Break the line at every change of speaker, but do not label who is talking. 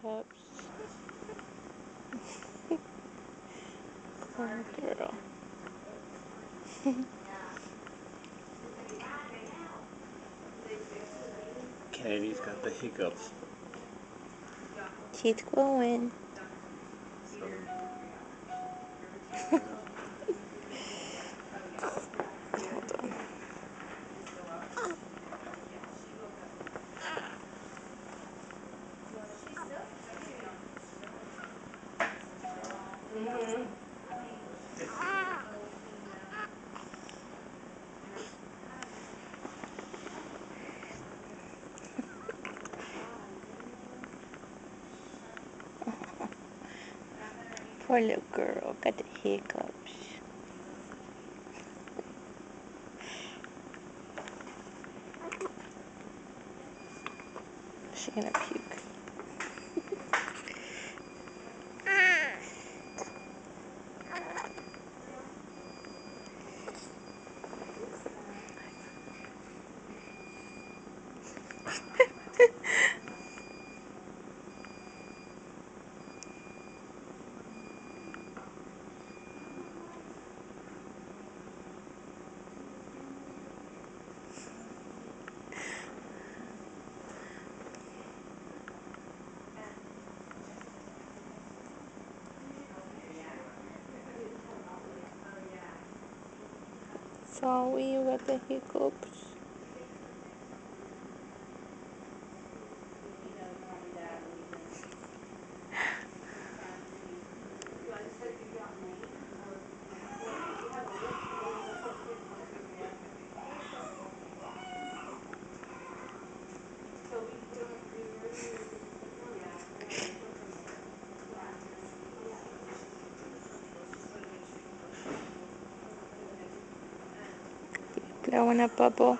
hiccups. Poor girl.
Kennedy's got the hiccups.
She's glowing. Hold on. Poor little girl, got the hiccups. She gonna puke. Sorry, you got the hiccups. Blowing a bubble.